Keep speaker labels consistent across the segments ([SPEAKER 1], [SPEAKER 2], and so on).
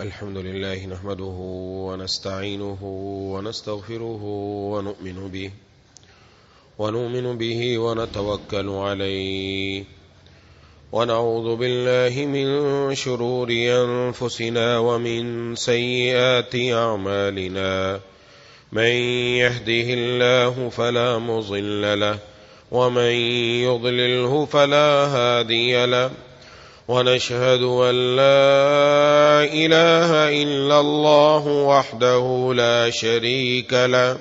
[SPEAKER 1] الحمد لله نحمده ونستعينه ونستغفره ونؤمن به ونتوكل عليه ونعوذ بالله من شرور أنفسنا ومن سيئات أعمالنا من يهده الله فلا مضل له ومن يضلله فلا هادي له ونشهد أن لا إله إلا الله وحده لا شريك له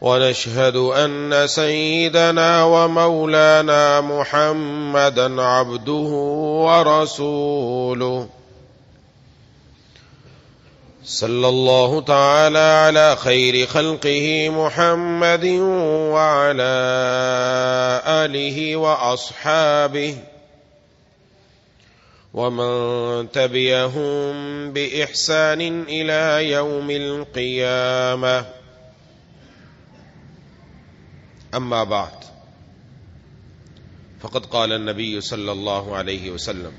[SPEAKER 1] ونشهد أن سيدنا ومولانا محمدا عبده ورسوله صلى الله تعالى على خير خلقه محمد وعلى آله وأصحابه ومن تبعهم بإحسان إلى يوم القيامة أما بعد فقد قال النبي صلى الله عليه وسلم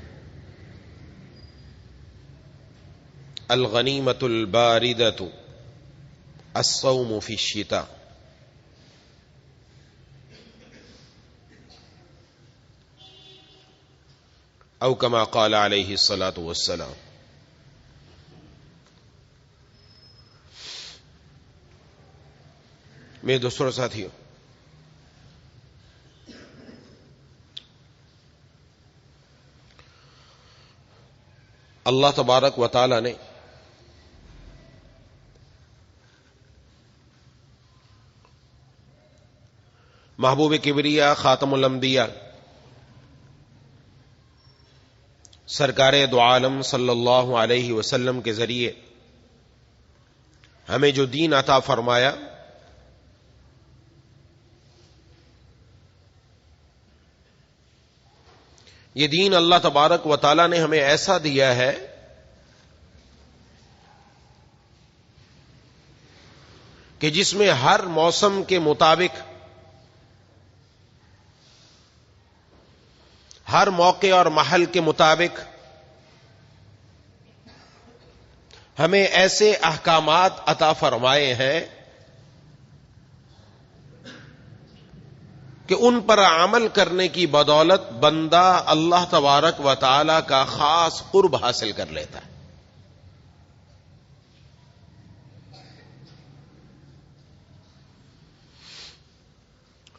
[SPEAKER 1] الغنيمة الباردة الصوم في الشتاء او كما قال عليه الصلاة والسلام. میرے دوستوں ساتھیوں، اللہ تبارک و تعالی نے محبوب کبریا خاتم الانبیاء سرکار دو عالم صلی اللہ علیہ وسلم کے ذریعے ہمیں جو دین عطا فرمایا، یہ دین اللہ تبارک و تعالی نے ہمیں ایسا دیا ہے کہ جس میں ہر موسم کے مطابق، ہر موقع اور محل کے مطابق ہمیں ایسے احکامات عطا فرمائے ہیں کہ ان پر عمل کرنے کی بدولت بندہ اللہ تبارک و تعالی کا خاص قرب حاصل کر لیتا ہے.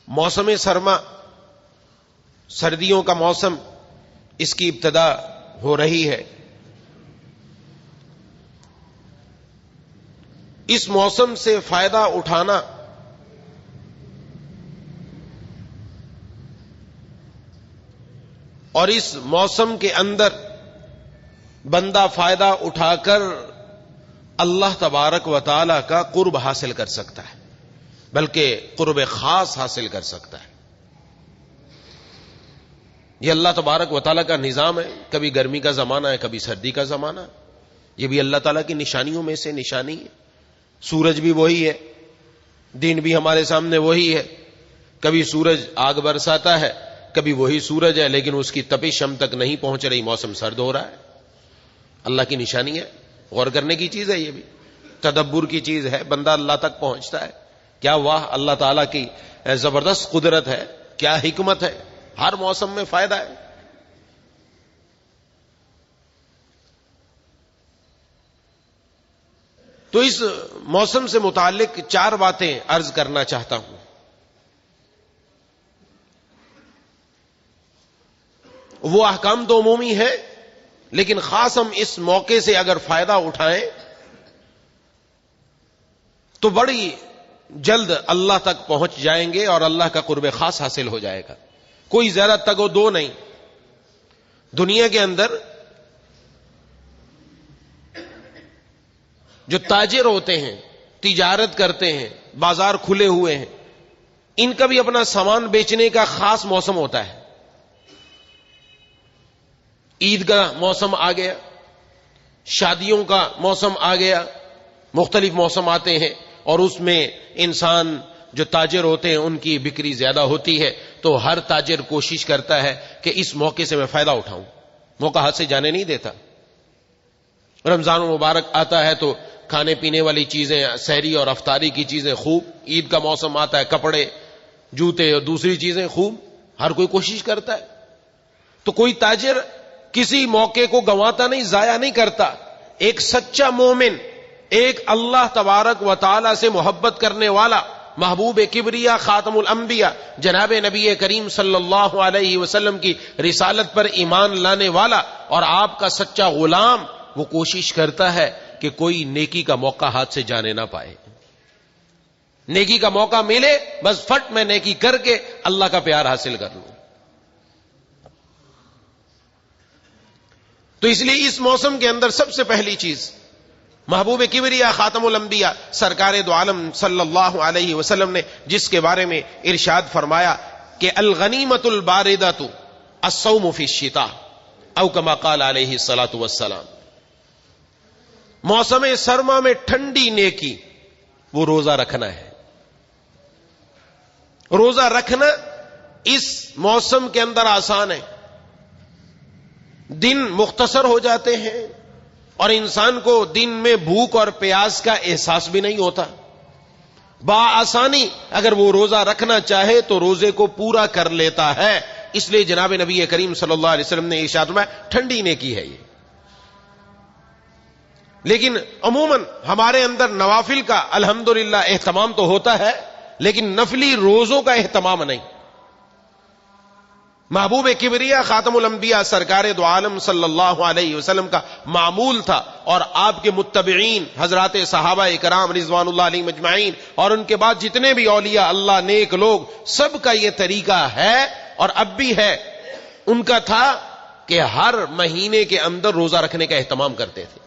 [SPEAKER 1] موسم سرما، سردیوں کا موسم، اس کی ابتدا ہو رہی ہے. اس موسم سے فائدہ اٹھانا اور اس موسم کے اندر بندہ فائدہ اٹھا کر اللہ تبارک و تعالی کا قرب حاصل کر سکتا ہے، بلکہ قرب خاص حاصل کر سکتا ہے. یہ اللہ تبارک و تعالیٰ کا نظام ہے. کبھی گرمی کا زمانہ ہے، کبھی سردی کا زمانہ ہے. یہ بھی اللہ تعالیٰ کی نشانیوں میں سے نشانی ہے. سورج بھی وہی ہے، دن بھی ہمارے سامنے وہی ہے. کبھی سورج آگ برساتا ہے، کبھی وہی سورج ہے، لیکن اس کی تپش ہم تک نہیں پہنچ رہی، موسم سرد ہو رہا ہے. اللہ کی نشانی ہے، غور کرنے کی چیز ہے، یہ بھی تدبر کی چیز ہے. بندہ اللہ تک پہنچتا ہے. کیا واہ اللہ تعالیٰ کی زبردست قدرت ہے، کیا حکمت ہے. ہر موسم میں فائدہ ہے. تو اس موسم سے متعلق 4 باتیں عرض کرنا چاہتا ہوں. وہ احکام تو عمومی ہیں، لیکن خاص ہم اس موقع سے اگر فائدہ اٹھائیں تو بڑی جلد اللہ تک پہنچ جائیں گے اور اللہ کا قرب خاص حاصل ہو جائے گا. کوئی زیادہ تگ و دو نہیں. دنیا کے اندر جو تاجر ہوتے ہیں، تجارت کرتے ہیں، بازار کھلے ہوئے ہیں، ان کا بھی اپنا سامان بیچنے کا خاص موسم ہوتا ہے. عید کا موسم آ گیا، شادیوں کا موسم آ گیا، مختلف موسم آتے ہیں اور اس میں انسان جو تاجر ہوتے ہیں ان کی بکری زیادہ ہوتی ہے، تو ہر تاجر کوشش کرتا ہے کہ اس موقع سے میں فائدہ اٹھاؤں، موقع ہاتھ سے جانے نہیں دیتا. رمضان مبارک آتا ہے تو کھانے پینے والی چیزیں، سحری اور افطاری کی چیزیں خوب، عید کا موسم آتا ہے کپڑے جوتے اور دوسری چیزیں خوب، ہر کوئی کوشش کرتا ہے. تو کوئی تاجر کسی موقع کو گنواتا نہیں، ضائع نہیں کرتا. ایک سچا مومن، ایک اللہ تبارک و تعالی سے محبت کرنے والا، محبوب کبریا خاتم الانبیاء جناب نبی کریم صلی اللہ علیہ وسلم کی رسالت پر ایمان لانے والا اور آپ کا سچا غلام، وہ کوشش کرتا ہے کہ کوئی نیکی کا موقع ہاتھ سے جانے نہ پائے. نیکی کا موقع ملے بس فٹ میں نیکی کر کے اللہ کا پیار حاصل کر لوں. تو اس لیے اس موسم کے اندر سب سے پہلی چیز محبوب کبریا خاتم الانبیاء سرکار دو عالم صلی اللہ علیہ وسلم نے جس کے بارے میں ارشاد فرمایا کہ الغنیمت الباردۃ الصوم فی الشتاء او کما قال علیہ الصلوۃ والسلام، موسم سرما میں ٹھنڈی نیکی وہ روزہ رکھنا ہے. روزہ رکھنا اس موسم کے اندر آسان ہے. دن مختصر ہو جاتے ہیں اور انسان کو دن میں بھوک اور پیاس کا احساس بھی نہیں ہوتا. بآسانی اگر وہ روزہ رکھنا چاہے تو روزے کو پورا کر لیتا ہے. اس لیے جناب نبی کریم صلی اللہ علیہ وسلم نے ارشاد فرمایا ٹھنڈی نیکی ہے یہ. لیکن عموماً ہمارے اندر نوافل کا الحمدللہ اہتمام تو ہوتا ہے لیکن نفلی روزوں کا اہتمام نہیں. محبوب کبریا خاتم الانبیاء سرکار دو عالم صلی اللہ علیہ وسلم کا معمول تھا اور آپ کے متبعین حضرات صحابہ کرام رضوان اللہ علیہم اجمعین اور ان کے بعد جتنے بھی اولیاء اللہ نیک لوگ، سب کا یہ طریقہ ہے اور اب بھی ہے. ان کا تھا کہ ہر مہینے کے اندر روزہ رکھنے کا اہتمام کرتے تھے،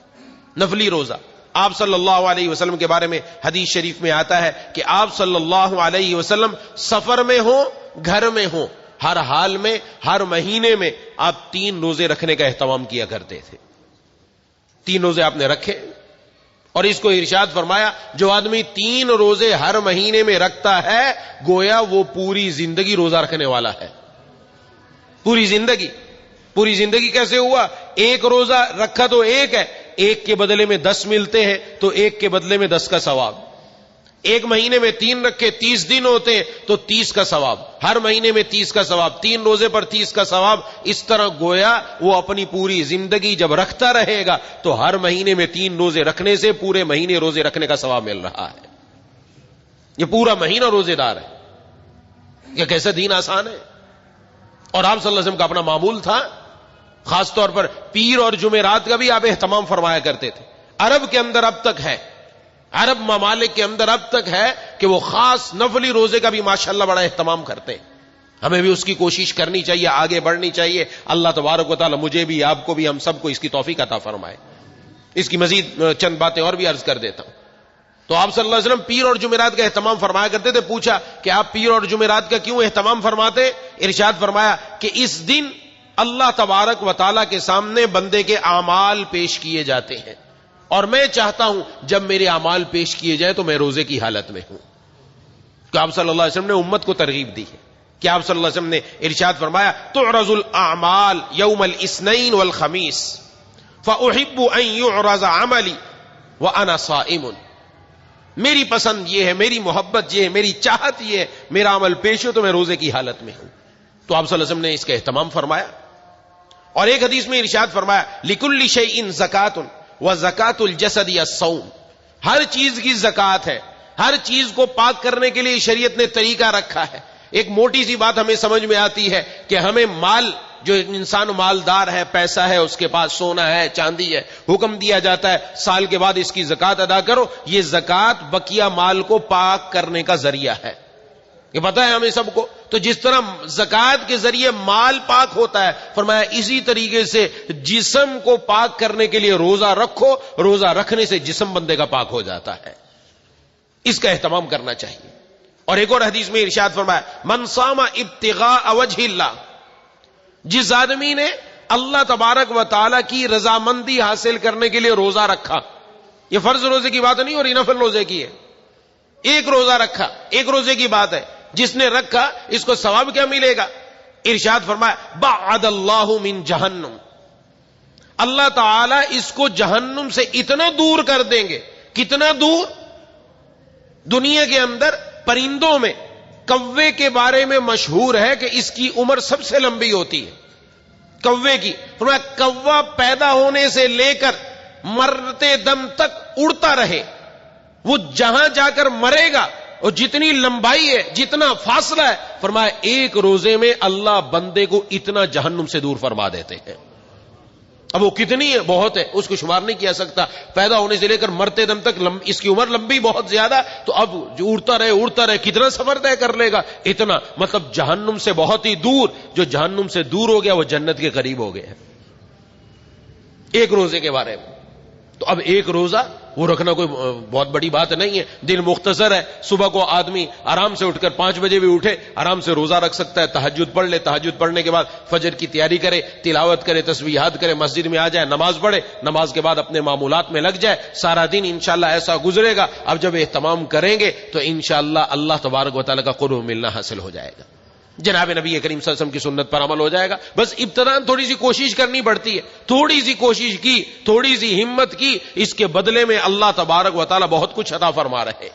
[SPEAKER 1] نفلی روزہ. آپ صلی اللہ علیہ وسلم کے بارے میں حدیث شریف میں آتا ہے کہ آپ صلی اللہ علیہ وسلم سفر میں ہوں گھر میں ہوں، ہر حال میں ہر مہینے میں آپ 3 روزے رکھنے کا اہتمام کیا کرتے تھے. 3 روزے آپ نے رکھے اور اس کو ارشاد فرمایا جو آدمی 3 روزے ہر مہینے میں رکھتا ہے گویا وہ پوری زندگی روزہ رکھنے والا ہے. پوری زندگی کیسے ہوا؟ ایک روزہ رکھا تو ایک ہے، ایک کے بدلے میں 10 ملتے ہیں تو ایک کے بدلے میں 10 کا ثواب. ایک مہینے میں 3 رکھے 30 دن ہوتے ہیں تو 30 کا ثواب، ہر مہینے میں 30 کا ثواب، 3 روزے پر 30 کا ثواب. اس طرح گویا وہ اپنی پوری زندگی جب رکھتا رہے گا تو ہر مہینے میں 3 روزے رکھنے سے پورے مہینے روزے رکھنے کا ثواب مل رہا ہے. یہ پورا مہینہ روزے دار ہے. یہ کیسا دین آسان ہے. اور آپ صلی اللہ علیہ وسلم کا اپنا معمول تھا، خاص طور پر پیر اور جمعرات کا بھی آپ اہتمام فرمایا کرتے تھے. عرب کے اندر اب تک ہے، عرب ممالک کے اندر اب تک ہے کہ وہ خاص نفلی روزے کا بھی ماشاءاللہ بڑا اہتمام کرتے ہیں. ہمیں بھی اس کی کوشش کرنی چاہیے، آگے بڑھنی چاہیے. اللہ تبارک و تعالی مجھے بھی، آپ کو بھی، ہم سب کو اس کی توفیق عطا فرمائے. اس کی مزید چند باتیں اور بھی عرض کر دیتا ہوں. تو آپ صلی اللہ علیہ وسلم پیر اور جمعرات کا اہتمام فرمایا کرتے تھے. پوچھا کہ آپ پیر اور جمعرات کا کیوں اہتمام فرماتے؟ ارشاد فرمایا کہ اس دن اللہ تبارک و تعالی کے سامنے بندے کے اعمال پیش کیے جاتے ہیں اور میں چاہتا ہوں جب میرے اعمال پیش کیے جائیں تو میں روزے کی حالت میں ہوں. کہ آپ صلی اللہ علیہ وسلم نے امت کو ترغیب دی ہے کہ آپ صلی اللہ علیہ وسلم نے ارشاد فرمایا تعرض الاعمال یوم الاثنین والخمیس فاحب ان يعرض عملی وانا صائم. میری پسند یہ ہے، میری محبت یہ ہے، میری چاہت یہ ہے میرا عمل پیش ہو تو میں روزے کی حالت میں ہوں. تو آپ صلی اللہ علیہ وسلم نے اس کا اہتمام فرمایا. اور ایک حدیث میں ارشاد فرمایا لکل شیء زکات وزکات الجسد الصوم. ہر چیز کی زکات ہے، ہر چیز کو پاک کرنے کے لیے شریعت نے طریقہ رکھا ہے. ایک موٹی سی بات ہمیں سمجھ میں آتی ہے کہ ہمیں مال، جو انسان مالدار ہے، پیسہ ہے، اس کے پاس سونا ہے، چاندی ہے، حکم دیا جاتا ہے سال کے بعد اس کی زکات ادا کرو. یہ زکات بقیہ مال کو پاک کرنے کا ذریعہ ہے، یہ پتہ ہے ہمیں سب کو. تو جس طرح زکات کے ذریعے مال پاک ہوتا ہے، فرمایا اسی طریقے سے جسم کو پاک کرنے کے لیے روزہ رکھو، روزہ رکھنے سے جسم بندے کا پاک ہو جاتا ہے. اس کا اہتمام کرنا چاہیے. اور ایک اور حدیث میں ارشاد فرمایا من صام ابتغاء وجہ اللہ، جس آدمی نے اللہ تبارک و تعالی کی رضامندی حاصل کرنے کے لیے روزہ رکھا. یہ فرض روزے کی بات نہیں اور نفل روزے کی ہے. ایک روزہ رکھا، ایک روزے کی بات ہے. جس نے رکھا اس کو ثواب کیا ملے گا؟ ارشاد فرمایا بعد اللہ من جہنم، اللہ تعالیٰ اس کو جہنم سے اتنا دور کر دیں گے. کتنا دور؟ دنیا کے اندر پرندوں میں کوے کے بارے میں مشہور ہے کہ اس کی عمر سب سے لمبی ہوتی ہے. کوے کی فرمایا کوا پیدا ہونے سے لے کر مرتے دم تک اڑتا رہے، وہ جہاں جا کر مرے گا اور جتنی لمبائی ہے، جتنا فاصلہ ہے، فرمایا ایک روزے میں اللہ بندے کو اتنا جہنم سے دور فرما دیتے ہیں. اب وہ کتنی ہے؟ بہت ہے، اس کو شمار نہیں کیا سکتا. پیدا ہونے سے لے کر مرتے دم تک اس کی عمر لمبی بہت زیادہ. تو اب جو اڑتا رہے کتنا سفر طے کر لے گا؟ اتنا. مطلب جہنم سے بہت ہی دور. جو جہنم سے دور ہو گیا وہ جنت کے قریب ہو گیا. ایک روزے کے بارے میں. تو اب ایک روزہ وہ رکھنا کوئی بہت بڑی بات نہیں ہے. دن مختصر ہے. صبح کو آدمی آرام سے اٹھ کر 5 بجے بھی اٹھے، آرام سے روزہ رکھ سکتا ہے. تہجد پڑھ لے، تہجد پڑھنے کے بعد فجر کی تیاری کرے، تلاوت کرے، تسبیحات کرے، مسجد میں آ جائے، نماز پڑھے، نماز کے بعد اپنے معمولات میں لگ جائے. سارا دن انشاءاللہ ایسا گزرے گا. اب جب اہتمام کریں گے تو انشاءاللہ اللہ تبارک و تعالیٰ کا قرب ملنا حاصل ہو جائے گا. جناب نبی کریم صلی اللہ علیہ وسلم کی سنت پر عمل ہو جائے گا. بس ابتداءً تھوڑی سی کوشش کرنی پڑتی ہے. تھوڑی سی کوشش کی، تھوڑی سی ہمت کی، اس کے بدلے میں اللہ تبارک و تعالیٰ بہت کچھ عطا فرما رہے.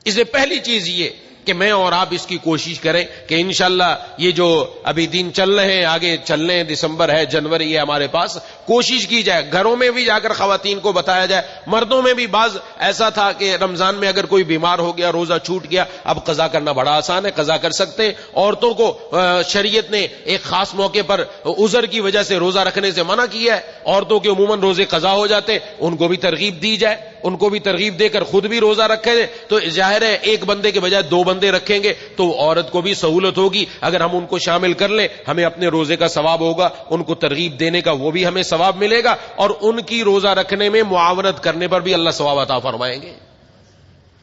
[SPEAKER 1] اس سے پہلی چیز یہ کہ میں اور آپ اس کی کوشش کریں کہ انشاءاللہ یہ جو ابھی دن چل رہے ہیں، آگے چل رہے ہیں، دسمبر ہے، جنوری ہے ہمارے پاس، کوشش کی جائے گھروں میں بھی جا کر خواتین کو بتایا جائے. مردوں میں بھی بعض ایسا تھا کہ رمضان میں اگر کوئی بیمار ہو گیا، روزہ چھوٹ گیا، اب قضا کرنا بڑا آسان ہے، قضا کر سکتے ہیں. عورتوں کو شریعت نے ایک خاص موقع پر عذر کی وجہ سے روزہ رکھنے سے منع کیا ہے. عورتوں کے عموماً روزے قضا ہو جاتے، ان کو بھی ترغیب دی جائے، ان کو بھی ترغیب دے کر خود بھی روزہ رکھے. تو ظاہر ہے ایک بندے کے بجائے 2 بندے رکھیں گے تو عورت کو بھی سہولت ہوگی. اگر ہم ان کو شامل کر لیں، ہمیں اپنے روزے کا ثواب ہوگا، ان کو ترغیب دینے کا وہ بھی ہمیں ثواب ملے گا، اور ان کی روزہ رکھنے میں معاونت کرنے پر بھی اللہ ثواب عطا فرمائیں گے.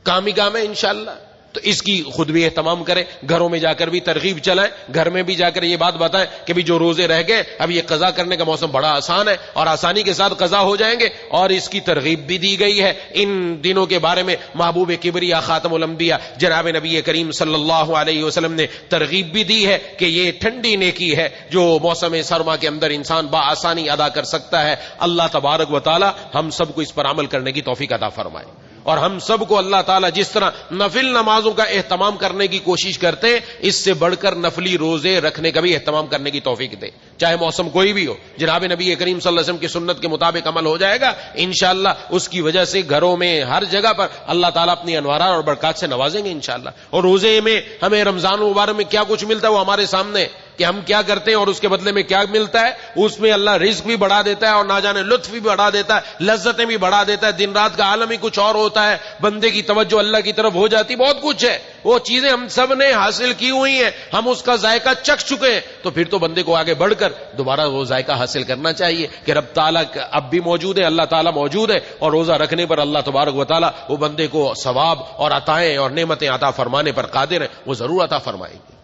[SPEAKER 1] کام ہی کام ہے انشاءاللہ. تو اس کی خود بھی اہتمام کریں، گھروں میں جا کر بھی ترغیب چلائیں، گھر میں بھی جا کر یہ بات بتائیں کہ بھی جو روزے رہ گئے اب یہ قضا کرنے کا موسم بڑا آسان ہے اور آسانی کے ساتھ قضا ہو جائیں گے. اور اس کی ترغیب بھی دی گئی ہے. ان دنوں کے بارے میں محبوب کبریا خاتم الانبیاء جناب نبی کریم صلی اللہ علیہ وسلم نے ترغیب بھی دی ہے کہ یہ ٹھنڈی نیکی ہے جو موسم سرما کے اندر انسان بآسانی ادا کر سکتا ہے. اللہ تبارک و تعالی ہم سب کو اس پر عمل کرنے کی توفیق عطا فرمائے. اور ہم سب کو اللہ تعالیٰ جس طرح نفل نمازوں کا اہتمام کرنے کی کوشش کرتے ہیں، اس سے بڑھ کر نفلی روزے رکھنے کا بھی اہتمام کرنے کی توفیق دے، چاہے موسم کوئی بھی ہو. جناب نبی کریم صلی اللہ علیہ وسلم کی سنت کے مطابق عمل ہو جائے گا انشاءاللہ. اس کی وجہ سے گھروں میں ہر جگہ پر اللہ تعالیٰ اپنی انوارات اور برکات سے نوازیں گے انشاءاللہ. اور روزے میں ہمیں رمضان مبارک میں کیا کچھ ملتا ہے وہ ہمارے سامنے کہ ہم کیا کرتے ہیں اور اس کے بدلے میں کیا ملتا ہے. اس میں اللہ رزق بھی بڑھا دیتا ہے اور نہ جانے لطف بھی بڑھا دیتا ہے، لذتیں بھی بڑھا دیتا ہے. دن رات کا عالم ہی کچھ اور ہوتا ہے، بندے کی توجہ اللہ کی طرف ہو جاتی. بہت کچھ ہے، وہ چیزیں ہم سب نے حاصل کی ہوئی ہیں، ہم اس کا ذائقہ چکھ چکے ہیں. تو پھر تو بندے کو آگے بڑھ کر دوبارہ وہ ذائقہ حاصل کرنا چاہیے کہ رب تعالیٰ اب بھی موجود ہے، اللہ تعالیٰ موجود ہے، اور روزہ رکھنے پر اللہ تبارک و تعالیٰ وہ بندے کو ثواب اور عطائیں اور نعمتیں عطا فرمانے پر قادر ہیں، وہ ضرور عطا فرمائیں گے.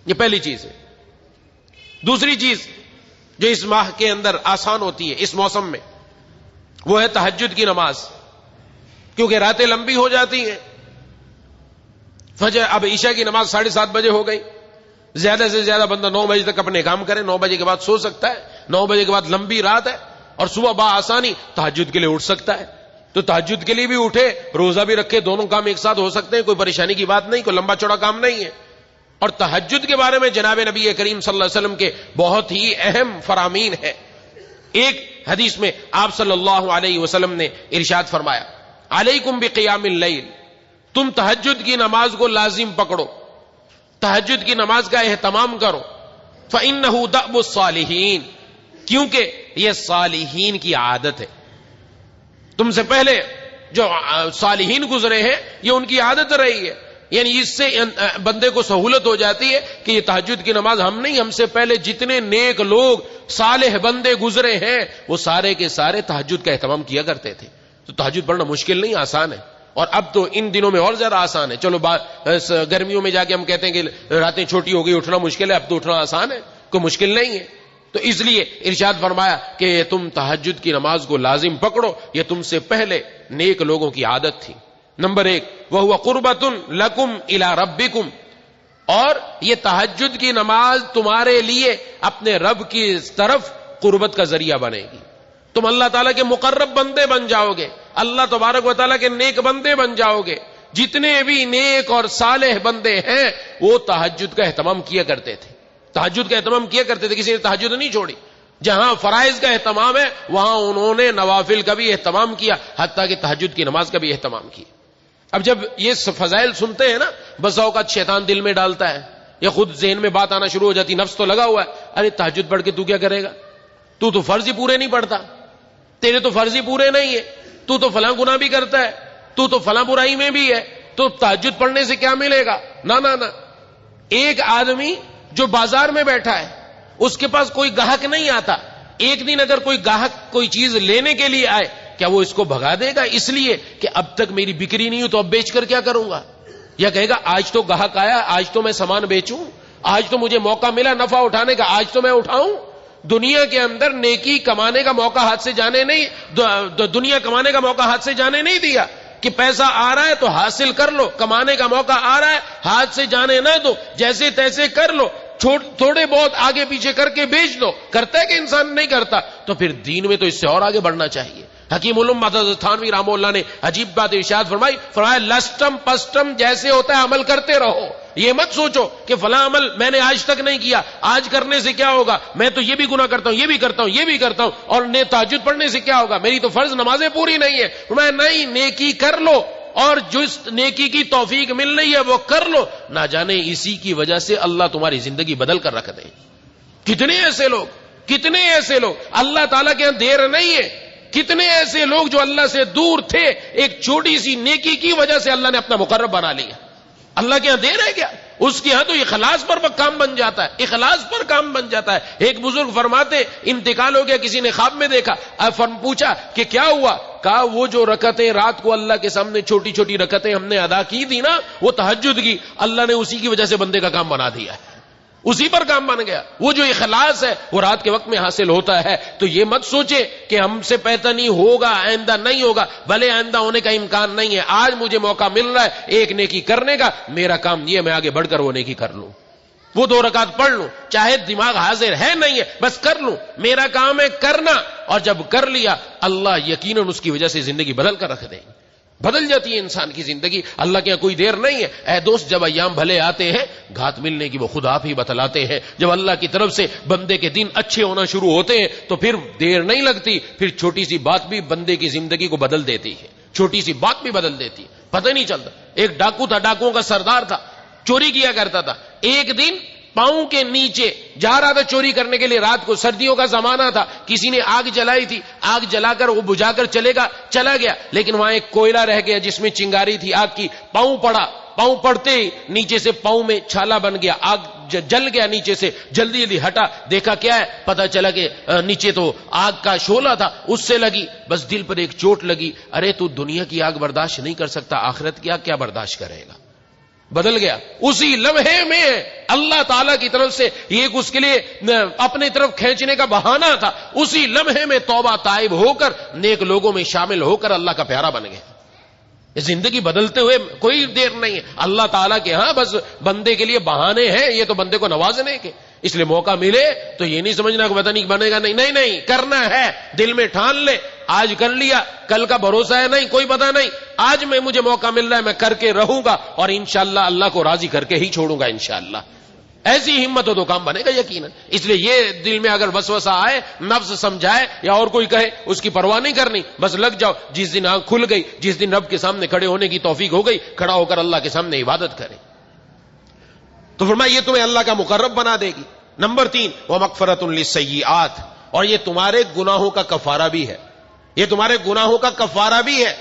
[SPEAKER 1] یہ پہلی چیز ہے. دوسری چیز جو اس ماہ کے اندر آسان ہوتی ہے اس موسم میں، وہ ہے تہجد کی نماز. کیونکہ راتیں لمبی ہو جاتی ہیں. فجر اب عشاء کی نماز 7:30 بجے ہو گئی. زیادہ سے زیادہ بندہ 9 بجے تک اپنے کام کرے، 9 بجے کے بعد سو سکتا ہے. 9 بجے کے بعد لمبی رات ہے اور صبح بآسانی تہجد کے لیے اٹھ سکتا ہے. تو تہجد کے لیے بھی اٹھے، روزہ بھی رکھے، دونوں کام ایک ساتھ ہو سکتے ہیں. کوئی پریشانی کی بات نہیں، کوئی لمبا چوڑا کام نہیں ہے. اور تہجد کے بارے میں جناب نبی کریم صلی اللہ علیہ وسلم کے بہت ہی اہم فرامین ہے. ایک حدیث میں آپ صلی اللہ علیہ وسلم نے ارشاد فرمایا، علیکم بقیام اللیل، تم تہجد کی نماز کو لازم پکڑو، تہجد کی نماز کا اہتمام کرو. فإنہ دأب الصالحین، کیونکہ یہ صالحین کی عادت ہے. تم سے پہلے جو صالحین گزرے ہیں یہ ان کی عادت رہی ہے. یعنی اس سے بندے کو سہولت ہو جاتی ہے کہ یہ تہجد کی نماز ہم نہیں، ہم سے پہلے جتنے نیک لوگ صالح بندے گزرے ہیں وہ سارے کے سارے تہجد کا اہتمام کیا کرتے تھے. تو تہجد پڑھنا مشکل نہیں، آسان ہے. اور اب تو ان دنوں میں اور زیادہ آسان ہے. چلو گرمیوں میں جا کے ہم کہتے ہیں کہ راتیں چھوٹی ہو گئی، اٹھنا مشکل ہے. اب تو اٹھنا آسان ہے، کوئی مشکل نہیں ہے. تو اس لیے ارشاد فرمایا کہ تم تہجد کی نماز کو لازم پکڑو، یہ تم سے پہلے نیک لوگوں کی عادت تھی. نمبر 1 وَهُوَ قُرْبَةٌ لَكُمْ إِلَىٰ رَبِّكُمْ، اور یہ تہجد کی نماز تمہارے لیے اپنے رب کی طرف قربت کا ذریعہ بنے گی. تم اللہ تعالیٰ کے مقرب بندے بن جاؤ گے, اللہ تبارک و تعالیٰ کے نیک بندے بن جاؤ گے. جتنے بھی نیک اور صالح بندے ہیں وہ تہجد کا اہتمام کیا کرتے تھے, تہجد کا اہتمام کیا کرتے تھے, کسی نے تہجد نہیں چھوڑی. جہاں فرائض کا اہتمام ہے وہاں انہوں نے نوافل کا بھی اہتمام کیا, حتیٰ کہ تہجد کی نماز کا بھی اہتمام کیا. اب جب یہ فضائل سنتے ہیں نا, بسا اوقات شیطان دل میں ڈالتا ہے یا خود ذہن میں بات آنا شروع ہو جاتی, نفس تو لگا ہوا ہے, ارے تہجد پڑھ کے تو کیا کرے گا, تو فرض ہی پورے نہیں پڑھتا, تیرے تو فرض ہی پورے نہیں ہے, تو فلاں گناہ بھی کرتا ہے, تو فلاں برائی میں بھی ہے, تو تہجد پڑھنے سے کیا ملے گا. نہ. ایک آدمی جو بازار میں بیٹھا ہے, اس کے پاس کوئی گاہک نہیں آتا, ایک دن اگر کوئی گاہک کوئی چیز لینے کے لیے آئے, کیا وہ اس کو بھگا دے گا اس لیے کہ اب تک میری بکری نہیں ہو تو اب بیچ کر کیا کروں گا, یا کہے گا آج تو گاہک آیا, آج تو میں سامان بیچوں, آج تو مجھے موقع ملا نفع اٹھانے کا, آج تو میں اٹھاؤں. دنیا کے اندر نیکی کمانے کا موقع ہاتھ سے جانے نہیں, دنیا کمانے کا موقع ہاتھ سے جانے نہیں دیا کہ پیسہ آ رہا ہے تو حاصل کر لو, کمانے کا موقع آ رہا ہے ہاتھ سے جانے نہ دو, جیسے تیسے کر لو, تھوڑے بہت آگے پیچھے کر کے بیچ دو. کرتا ہے کہ انسان نہیں کرتا, تو پھر دین میں تو اس سے اور آگے بڑھنا چاہیے. حکیم الامہ حضرت تھانوی رحمہ اللہ نے عجیب بات ارشاد فرمایا لسٹم پسٹم جیسے ہوتا ہے عمل کرتے رہو. یہ مت سوچو کہ فلاں عمل میں نے آج تک نہیں کیا, آج کرنے سے کیا ہوگا, میں تو یہ بھی گناہ کرتا ہوں, یہ بھی کرتا ہوں, یہ بھی کرتا ہوں, اور تہجد پڑھنے سے کیا ہوگا, میری تو فرض نمازیں پوری نہیں ہے. میں نہیں, نیکی کر لو, اور جس نیکی کی توفیق مل رہی ہے وہ کر لو, نہ جانے اسی کی وجہ سے اللہ تمہاری زندگی بدل کر رکھ دے. کتنے ایسے لوگ اللہ تعالیٰ کے یہاں دیر نہیں ہے, کتنے ایسے لوگ جو اللہ سے دور تھے, ایک چھوٹی سی نیکی کی وجہ سے اللہ نے اپنا مقرب بنا لیا. اللہ کے یہاں دیر ہے کیا, اس کے ہاں تو اخلاص پر کام بن جاتا ہے, اخلاص پر کام بن جاتا ہے. ایک بزرگ فرماتے انتقال ہو گیا, کسی نے خواب میں دیکھا, پوچھا کہ کیا ہوا, کہا وہ جو رکعتیں رات کو اللہ کے سامنے چھوٹی چھوٹی رکعتیں ہم نے ادا کی تھی نا, وہ تہجد کی, اللہ نے اسی کی وجہ سے بندے کا کام بنا دیا ہے, اسی پر کام بن گیا. وہ جو اخلاص ہے وہ رات کے وقت میں حاصل ہوتا ہے. تو یہ مت سوچے کہ ہم سے پہتا نہیں ہوگا, آئندہ نہیں ہوگا, بھلے آئندہ ہونے کا امکان نہیں ہے, آج مجھے موقع مل رہا ہے ایک نیکی کرنے کا, میرا کام یہ میں آگے بڑھ کر وہ نیکی کر لوں, وہ 2 رکعت پڑھ لوں, چاہے دماغ حاضر ہے نہیں ہے, بس کر لوں, میرا کام ہے کرنا. اور جب کر لیا اللہ یقیناً اس کی وجہ سے زندگی بدل کر رکھ دیں, بدل جاتی ہے انسان کی زندگی. اللہ کے یہاں کوئی دیر نہیں ہے. اے دوست, جب ایام بھلے آتے ہیں گھات ملنے کی وہ خود آپ ہی بتلاتے ہیں. جب اللہ کی طرف سے بندے کے دن اچھے ہونا شروع ہوتے ہیں تو پھر دیر نہیں لگتی, پھر چھوٹی سی بات بھی بندے کی زندگی کو بدل دیتی ہے, چھوٹی سی بات بھی بدل دیتی ہے, پتہ نہیں چلتا. ایک ڈاکو تھا, ڈاکوؤں کا سردار تھا, چوری کیا کرتا تھا. ایک دن پاؤں کے نیچے جا رہا تھا چوری کرنے کے لیے, رات کو سردیوں کا زمانہ تھا, کسی نے آگ جلائی تھی, آگ جلا کر وہ بجھا کر چلا گیا, لیکن وہاں ایک کوئلہ رہ گیا جس میں چنگاری تھی آگ کی. پاؤں پڑا, پاؤں پڑتے ہی نیچے سے پاؤں میں چھالا بن گیا, آگ جل گیا نیچے سے, جلدی ہٹا, دیکھا کیا ہے, پتا چلا کہ نیچے تو آگ کا شعلہ تھا, اس سے لگی, بس دل پر ایک چوٹ لگی. ارے تو دنیا کی آگ برداشت نہیں کر سکتا, آخرت کی آگ کیا برداشت کرے گا. بدل گیا اسی لمحے میں. اللہ تعالیٰ کی طرف سے ایک اس کے لیے اپنے طرف کھینچنے کا بہانہ تھا, اسی لمحے میں توبہ تائب ہو کر نیک لوگوں میں شامل ہو کر اللہ کا پیارا بن گیا. زندگی بدلتے ہوئے کوئی دیر نہیں ہے. اللہ تعالیٰ کے ہاں بس بندے کے لیے بہانے ہیں, یہ تو بندے کو نوازنے کے. اس لیے موقع ملے تو یہ نہیں سمجھنا کہ پتہ نہیں بنے گا, نہیں, کرنا ہے, دل میں ٹھان لے, آج کر لیا کل کا بھروسہ ہے نہیں, کوئی پتہ نہیں, آج مجھے موقع مل رہا ہے, میں کر کے رہوں گا, اور انشاءاللہ اللہ کو راضی کر کے ہی چھوڑوں گا انشاءاللہ. ایسی ہمت ہو تو کام بنے گا یقیناً. اس لیے یہ دل میں اگر وسوسہ آئے, نفس سمجھائے یا اور کوئی کہے, اس کی پرواہ نہیں کرنی, بس لگ جاؤ. جس دن آنکھ کھل گئی, جس دن رب کے سامنے کھڑے ہونے کی توفیق ہو گئی, کھڑا ہو کر اللہ کے سامنے عبادت کرے. تو فرمایا یہ تمہیں اللہ کا مقرب بنا دے گی. نمبر 3 ومغفرۃ للسیئات, اور یہ تمہارے گناہوں کا کفارہ بھی ہے, یہ تمہارے گناہوں کا کفارہ بھی ہے,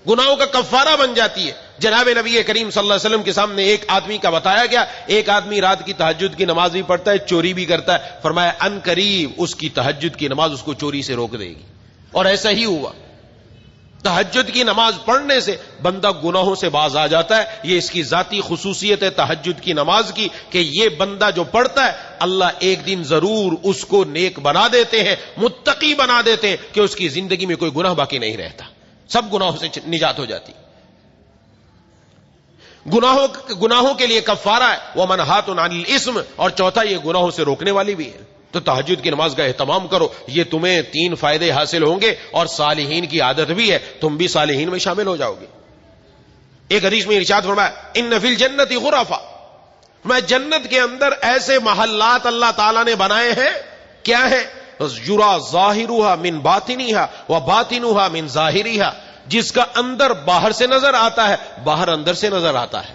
[SPEAKER 1] گناہوں کا کفارہ بن جاتی ہے. جناب نبی کریم صلی اللہ علیہ وسلم کے سامنے ایک آدمی کا بتایا گیا, ایک آدمی رات کی تہجد کی نماز بھی پڑھتا ہے, چوری بھی کرتا ہے. فرمایا ان قریب اس کی تہجد کی نماز اس کو چوری سے روک دے گی. اور ایسا ہی ہوا, تہجد کی نماز پڑھنے سے بندہ گناہوں سے باز آ جاتا ہے. یہ اس کی ذاتی خصوصیت ہے تہجد کی نماز کی, کہ یہ بندہ جو پڑھتا ہے اللہ ایک دن ضرور اس کو نیک بنا دیتے ہیں, متقی بنا دیتے ہیں, کہ اس کی زندگی میں کوئی گناہ باقی نہیں رہتا, سب گناہوں سے نجات ہو جاتی. گناہوں کے لیے کفارہ ہے, ومنہات عن الاسم, اور چوتھا یہ گناہوں سے روکنے والی بھی ہے. تو تہجد کی نماز کا اہتمام کرو، یہ تمہیں 3 فائدے حاصل ہوں گے، اور صالحین کی عادت بھی ہے، تم بھی صالحین میں شامل ہو جاؤ گے۔ ایک حدیث میں ارشاد فرمایا ان فی الجنت غرفا، میں جنت کے اندر ایسے محلات اللہ تعالیٰ نے بنائے ہیں، کیا ہے؟ یرا ظاہرها من باطنها وباطنها من ظاہرها، جس کا اندر باہر سے نظر آتا ہے، باہر اندر سے نظر آتا ہے۔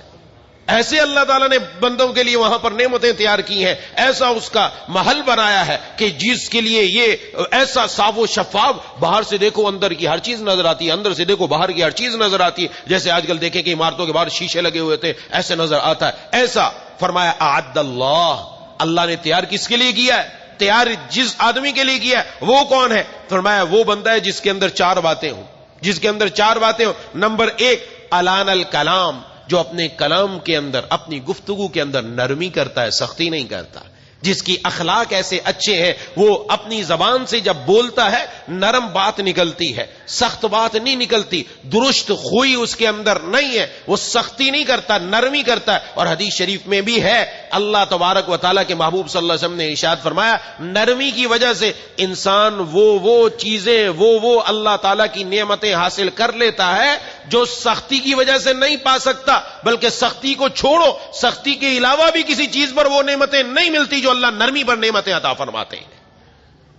[SPEAKER 1] ایسے اللہ تعالیٰ نے بندوں کے لیے وہاں پر نعمتیں تیار کی ہیں، ایسا اس کا محل بنایا ہے کہ جس کے لیے یہ ایسا صاف و شفاف، باہر سے دیکھو اندر کی ہر چیز نظر آتی ہے، اندر سے دیکھو باہر کی ہر چیز نظر آتی ہے۔ جیسے آج کل دیکھیں کہ عمارتوں کے باہر شیشے لگے ہوئے تھے، ایسے نظر آتا ہے۔ ایسا فرمایا اعد اللہ نے تیار کس کے لیے کیا ہے؟ تیار جس آدمی کے لیے کیا ہے وہ کون ہے؟ فرمایا وہ بندہ ہے جس کے اندر 4 باتیں ہوں، جس کے اندر 4 باتیں ہوں۔ نمبر 1 الان الکلام، جو اپنے کلام کے اندر، اپنی گفتگو کے اندر نرمی کرتا ہے، سختی نہیں کرتا، جس کی اخلاق ایسے اچھے ہیں، وہ اپنی زبان سے جب بولتا ہے نرم بات نکلتی ہے، سخت بات نہیں نکلتی، درست خوئی اس کے اندر نہیں ہے، وہ سختی نہیں کرتا، نرمی کرتا ہے۔ اور حدیث شریف میں بھی ہے، اللہ تبارک و تعالیٰ کے محبوب صلی اللہ علیہ وسلم نے ارشاد فرمایا نرمی کی وجہ سے انسان وہ چیزیں، وہ اللہ تعالیٰ کی نعمتیں حاصل کر لیتا ہے جو سختی کی وجہ سے نہیں پا سکتا، بلکہ سختی کو چھوڑو، سختی کے علاوہ بھی کسی چیز پر وہ نعمتیں نہیں ملتی جو اللہ نرمی پر نعمتیں عطا فرماتے ہیں۔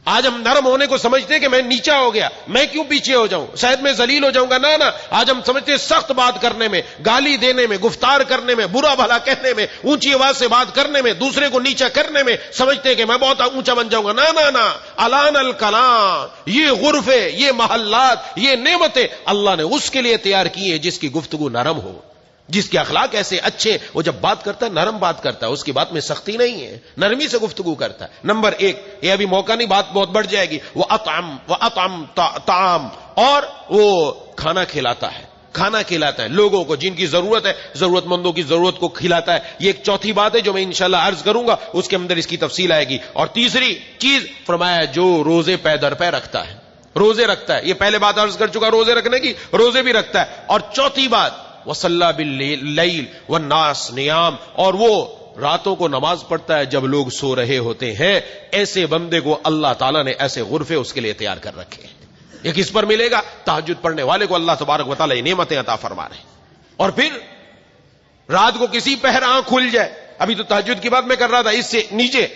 [SPEAKER 1] آج ہم نرم ہونے کو سمجھتے ہیں کہ میں نیچا ہو گیا، میں کیوں پیچھے ہو جاؤں، شاید میں ذلیل ہو جاؤں گا، نہ آج ہم سمجھتے ہیں سخت بات کرنے میں، گالی دینے میں، گفتار کرنے میں، برا بھلا کہنے میں، اونچی آواز سے بات کرنے میں، دوسرے کو نیچا کرنے میں سمجھتے ہیں کہ میں بہت اونچا بن جاؤں گا، نہ الان الکلام، یہ غرفے، یہ محلات، یہ نعمتیں اللہ نے اس کے لیے تیار کی ہیں جس کی گفتگو نرم ہو، جس کے اخلاق ایسے اچھے، وہ جب بات کرتا ہے نرم بات کرتا ہے، اس کی بات میں سختی نہیں ہے، نرمی سے گفتگو کرتا ہے۔ نمبر 1، یہ ابھی موقع نہیں، بات بہت بڑھ جائے گی، وہ اطعم طعام، اور وہ کھانا کھلاتا ہے لوگوں کو، جن کی ضرورت ہے، ضرورت مندوں کی ضرورت کو کھلاتا ہے۔ یہ ایک چوتھی بات ہے جو میں انشاءاللہ عرض کروں گا، اس کے اندر اس کی تفصیل آئے گی۔ اور تیسری چیز فرمایا جو روزے پے در پے رکھتا ہے، روزے رکھتا ہے، یہ پہلے بات عرض کر چکا روزے رکھنے کی، روزے بھی رکھتا ہے۔ اور چوتھی بات وصلی باللیل والناس نیام، اور وہ راتوں کو نماز پڑھتا ہے جب لوگ سو رہے ہوتے ہیں۔ ایسے بندے کو اللہ تعالیٰ نے ایسے غرفے اس کے لیے تیار کر رکھے ہیں۔ یہ کس پر ملے گا؟ تہجد پڑھنے والے کو اللہ تبارک و تعالیٰ یہ نعمتیں عطا فرما رہے ہیں۔ اور پھر رات کو کسی پہر آنکھ کھل جائے، ابھی تو تہجد کی بات میں کر رہا تھا، اس سے نیچے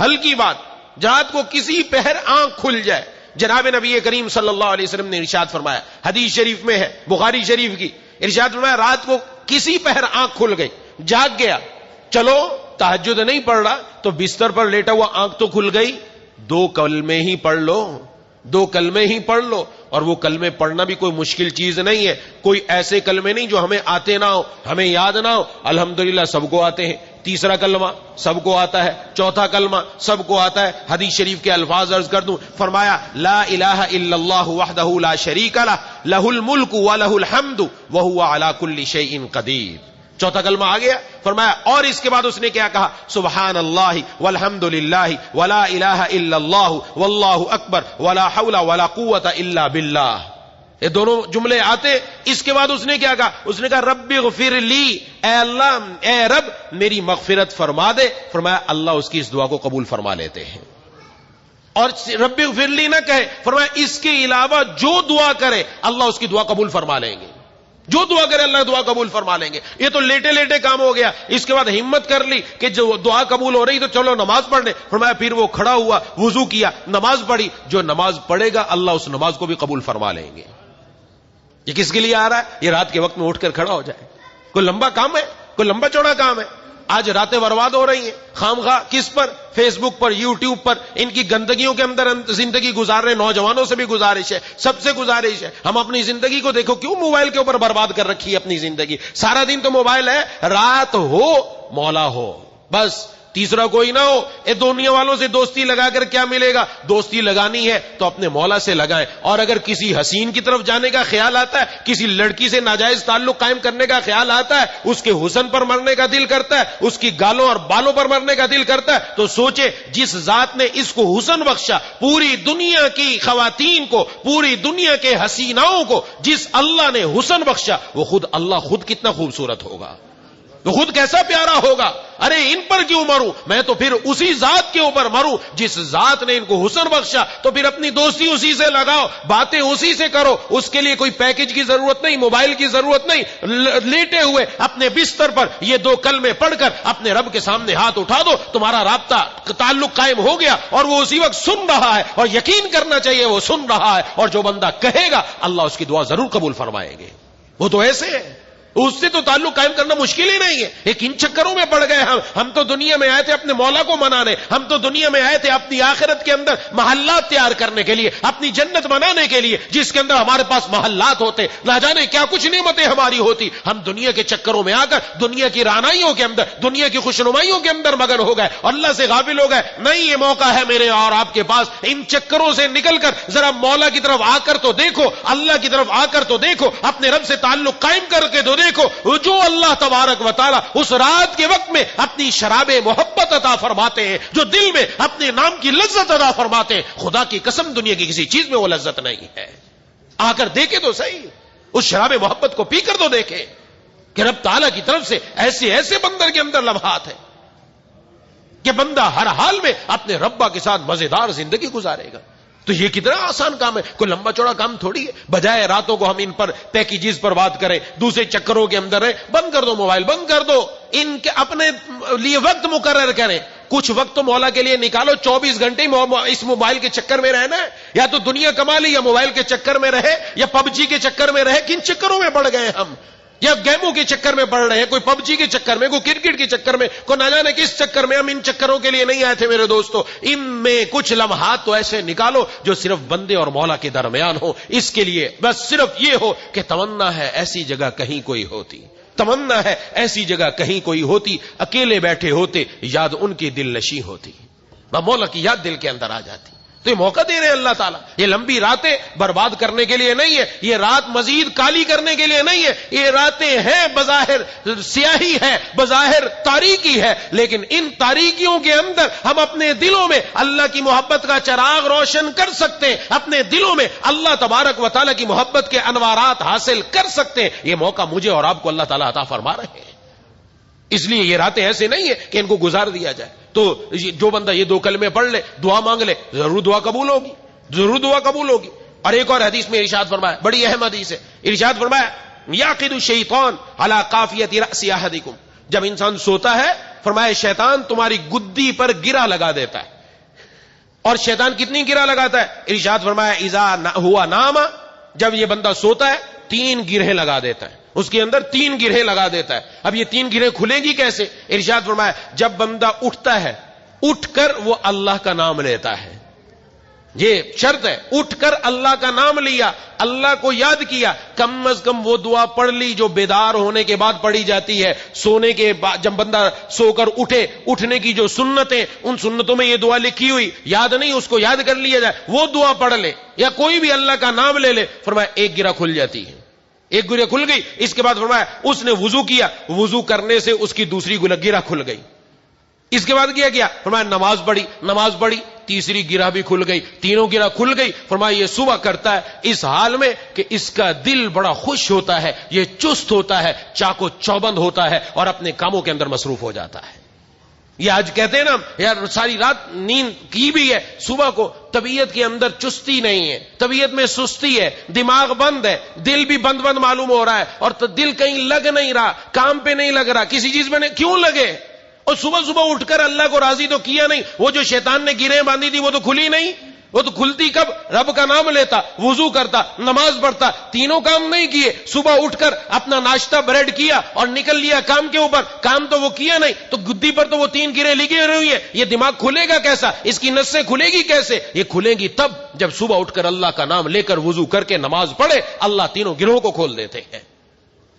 [SPEAKER 1] ہلکی بات، رات کو کسی پہر آنکھ کھل جائے، جناب نبی کریم صلی اللہ علیہ وسلم نے ارشاد فرمایا، حدیث شریف میں ہے، بخاری شریف کی، ارشاد فرمایا رات کو کسی پہر آنکھ کھل گئی، جاگ گیا، چلو تہجد نہیں پڑھ رہا تو بستر پر لیٹا ہوا آنکھ تو کھل گئی، 2 کلمے ہی پڑھ لو، 2 کلمے ہی پڑھ لو۔ اور وہ کلمے پڑھنا بھی کوئی مشکل چیز نہیں ہے، کوئی ایسے کلمے نہیں جو ہمیں آتے نہ ہو، ہمیں یاد نہ ہو، الحمدللہ سب کو آتے ہیں۔ تیسرا کلمہ سب کو آتا ہے، چوتھا کلمہ سب کو آتا ہے۔ حدیث شریف کے الفاظ عرض کر دوں، فرمایا لا الہ الا اللہ وحدہ لا شریک لہ، لہ الملک ولہ الحمد وہو علی کل شیء قدیر۔ چوتھا کلمہ آ گیا، فرمایا اور اس کے بعد اس نے کیا کہا؟ سبحان اللہ والحمد للہ ولا الہ الا اللہ واللہ اکبر ولا حول ولا قوت الا باللہ۔ یہ دونوں جملے آتے، اس کے بعد اس نے کیا کہا؟ اس نے کہا رب اغفر لی، اے اللہ، اے رب میری مغفرت فرما دے۔ فرمایا اللہ اس کی اس دعا کو قبول فرما لیتے ہیں۔ اور رب اغفر لی نہ کہے، فرمایا اس کے علاوہ جو دعا کرے اللہ اس کی دعا قبول فرما لیں گے، جو دعا کرے اللہ دعا قبول فرما لیں گے۔ یہ تو لیٹے لیٹے کام ہو گیا۔ اس کے بعد ہمت کر لی کہ جو دعا قبول ہو رہی تو چلو نماز پڑھنے، فرمایا پھر وہ کھڑا ہوا، وضو کیا، نماز پڑھی، جو نماز پڑھے گا اللہ اس نماز کو بھی قبول فرما لیں گے۔ یہ کس کے لیے آ رہا ہے؟ یہ رات کے وقت میں اٹھ کر کھڑا ہو جائے۔ کوئی لمبا کام ہے؟ کوئی لمبا چوڑا کام ہے؟ آج راتیں برباد ہو رہی ہیں خام خواہ، کس پر؟ فیس بک پر، یوٹیوب پر، ان کی گندگیوں کے اندر زندگی گزار رہے نوجوانوں سے بھی گزارش ہے، سب سے گزارش ہے، ہم اپنی زندگی کو دیکھو، کیوں موبائل کے اوپر برباد کر رکھی ہے اپنی زندگی؟ سارا دن تو موبائل ہے، رات ہو مولا ہو، بس تیسرا کوئی نہ ہو۔ اے دنیا والوں سے دوستی لگا کر کیا ملے گا؟ دوستی لگانی ہے تو اپنے مولا سے لگائیں۔ اور اگر کسی حسین کی طرف جانے کا خیال آتا ہے، کسی لڑکی سے ناجائز تعلق قائم کرنے کا خیال آتا ہے، اس کے حسن پر مرنے کا دل کرتا ہے، اس کی گالوں اور بالوں پر مرنے کا دل کرتا ہے، تو سوچے جس ذات نے اس کو حسن بخشا، پوری دنیا کی خواتین کو، پوری دنیا کے حسیناؤں کو جس اللہ نے حسن بخشا، وہ خود اللہ خود کتنا خوبصورت ہوگا۔ تو خود کیسا پیارا ہوگا. ارے ان پر کیوں مروں, میں تو پھر اسی ذات کے اوپر مروں جس ذات نے ان کو حسن بخشا. تو پھر اپنی دوستی اسی سے لگاؤ, باتیں اسی سے کرو. اس کے لیے کوئی پیکج کی ضرورت نہیں, موبائل کی ضرورت نہیں. لیٹے ہوئے اپنے بستر پر یہ 2 کلمے پڑھ کر اپنے رب کے سامنے ہاتھ اٹھا دو, تمہارا رابطہ تعلق قائم ہو گیا. اور وہ اسی وقت سن رہا ہے, اور یقین کرنا چاہیے وہ سن رہا ہے. اور جو بندہ کہے گا اللہ اس کی دعا ضرور قبول فرمائیں گے. وہ تو ایسے ہے, اس سے تو تعلق قائم کرنا مشکل ہی نہیں ہے. ایک ان چکروں میں پڑ گئے ہم تو دنیا میں آئے تھے اپنے مولا کو منانے, ہم تو دنیا میں آئے تھے اپنی آخرت کے اندر محلات تیار کرنے کے لیے, اپنی جنت بنانے کے لیے جس کے اندر ہمارے پاس محلات ہوتے, نہ جانے کیا کچھ نعمتیں ہماری ہوتی. ہم دنیا کے چکروں میں آ کر دنیا کی رانائیوں کے اندر, دنیا کی خوشنمائیوں کے اندر مگن ہو گئے, اللہ سے غافل ہو گئے. نہیں, یہ موقع ہے میرے اور آپ کے پاس, ان چکروں سے نکل کر ذرا مولا کی طرف آ کر تو دیکھو, اللہ کی طرف آ کر تو دیکھو, اپنے رب سے تعلق قائم کر کے تو دیکھو. جو اللہ تبارک و تعالی اس رات کے وقت میں اپنی شراب محبت عطا فرماتے ہیں, جو دل میں اپنے نام کی لذت عطا فرماتے ہیں, خدا کی قسم دنیا کی کسی چیز میں وہ لذت نہیں ہے. آ کر دیکھے تو صحیح, اس شراب محبت کو پی کر تو دیکھے کہ رب تعالیٰ کی طرف سے ایسے ایسے بندر کے اندر لمحات ہیں کہ بندہ ہر حال میں اپنے ربا کے ساتھ مزیدار زندگی گزارے گا. تو یہ کتنا آسان کام ہے, کوئی لمبا چوڑا کام تھوڑی ہے. بجائے راتوں کو ہم ان پر پیکیجز پر بات کریں, دوسرے چکروں کے اندر رہیں, بند کر دو موبائل, بند کر دو. ان کے اپنے لیے وقت مقرر کریں. کچھ وقت تو مولا کے لیے نکالو. 24 گھنٹے اس موبائل کے چکر میں رہنا ہے, یا تو دنیا کما لی, یا موبائل کے چکر میں رہے, یا پب جی کے چکر میں رہے. کن چکروں میں پڑ گئے ہم, یا گیموں کے چکر میں پڑ رہے ہیں, کوئی پب جی کے چکر میں, کوئی کرکٹ کے چکر میں, کوئی نہ جانے کس چکر میں. ہم ان چکروں کے لیے نہیں آئے تھے میرے دوستو. ان میں کچھ لمحات تو ایسے نکالو جو صرف بندے اور مولا کے درمیان ہو. اس کے لیے بس صرف یہ ہو کہ تمنا ہے ایسی جگہ کہیں کوئی ہوتی, تمنا ہے ایسی جگہ کہیں کوئی ہوتی, اکیلے بیٹھے ہوتے, یاد ان کی دل نشیں ہوتی, مولا کی یاد دل کے اندر آ جاتی. تو یہ موقع دے رہے ہیں اللہ تعالیٰ. یہ لمبی راتیں برباد کرنے کے لیے نہیں ہے, یہ رات مزید کالی کرنے کے لیے نہیں ہے. یہ راتیں ہیں بظاہر سیاہی ہے, بظاہر تاریکی ہے, لیکن ان تاریکیوں کے اندر ہم اپنے دلوں میں اللہ کی محبت کا چراغ روشن کر سکتے ہیں, اپنے دلوں میں اللہ تبارک و تعالیٰ کی محبت کے انوارات حاصل کر سکتے ہیں. یہ موقع مجھے اور آپ کو اللہ تعالیٰ عطا فرما رہے ہیں. اس لیے یہ راتیں ایسے نہیں ہے کہ ان کو گزار دیا جائے. تو جو بندہ یہ 2 کلمے پڑھ لے, دعا مانگ لے, ضرور دعا قبول ہوگی, ضرور دعا قبول ہوگی. اور ایک اور حدیث میں ارشاد فرمایا, بڑی اہم حدیث ہے, ارشاد فرمایا یعقد الشیطان علی قافیۃ رأس احدکم, جب انسان سوتا ہے فرمایا شیطان تمہاری گدی پر گرہ لگا دیتا ہے. اور شیطان کتنی گرہ لگاتا ہے؟ ارشاد فرمایا اذا ہوا نام, جب یہ بندہ سوتا ہے 3 گرہیں لگا دیتا ہے, اس کے اندر 3 گرہیں لگا دیتا ہے. اب یہ 3 گرہیں کھلیں گی کیسے؟ ارشاد فرمایا جب بندہ اٹھتا ہے, اٹھ کر وہ اللہ کا نام لیتا ہے. یہ شرط ہے, اٹھ کر اللہ کا نام لیا, اللہ کو یاد کیا, کم از کم وہ دعا پڑھ لی جو بیدار ہونے کے بعد پڑھی جاتی ہے. سونے کے بعد جب بندہ سو کر اٹھے, اٹھنے کی جو سنتیں, ان سنتوں میں یہ دعا لکھی ہوئی, یاد نہیں, اس کو یاد کر لیا جائے, وہ دعا پڑھ لے, یا کوئی بھی اللہ کا نام لے لے. فرمایا ایک گرہ کھل جاتی ہے, ایک گرہ کھل گئی. اس کے بعد فرمایا اس نے وضو کیا, وضو کرنے سے اس کی دوسری گرہ کھل گئی. اس کے بعد کیا فرمایا نماز پڑھی, نماز پڑھی, تیسری گرہ بھی کھل گئی, تینوں گرہ کھل گئی. فرمایا یہ صبح کرتا ہے اس حال میں کہ اس کا دل بڑا خوش ہوتا ہے, یہ چست ہوتا ہے, چاق و چوبند ہوتا ہے, اور اپنے کاموں کے اندر مصروف ہو جاتا ہے. یہ آج کہتے ہیں نا یار ساری رات نیند کی بھی ہے, صبح کو طبیعت کے اندر چستی نہیں ہے, طبیعت میں سستی ہے, دماغ بند ہے, دل بھی بند معلوم ہو رہا ہے, اور تو دل کہیں لگ نہیں رہا, کام پہ نہیں لگ رہا, کسی چیز میں کیوں لگے؟ اور صبح اٹھ کر اللہ کو راضی تو کیا نہیں, وہ جو شیطان نے گرہیں باندھی تھی وہ تو کھلی نہیں, وہ تو کھلتی کب؟ رب کا نام لیتا, وضو کرتا, نماز پڑھتا, تینوں کام نہیں کیے. صبح اٹھ کر اپنا ناشتہ بریڈ کیا اور نکل لیا کام کے اوپر, کام تو وہ کیا نہیں, تو گدی پر تو وہ 3 گرہیں لگی ہوئی ہیں. یہ دماغ کھلے گا کیسا؟ اس کی نسیں کھلے گی کیسے؟ یہ کھلیں گی تب جب صبح اٹھ کر اللہ کا نام لے کر وضو کر کے نماز پڑھے, اللہ تینوں گرہوں کو کھول دیتے ہیں.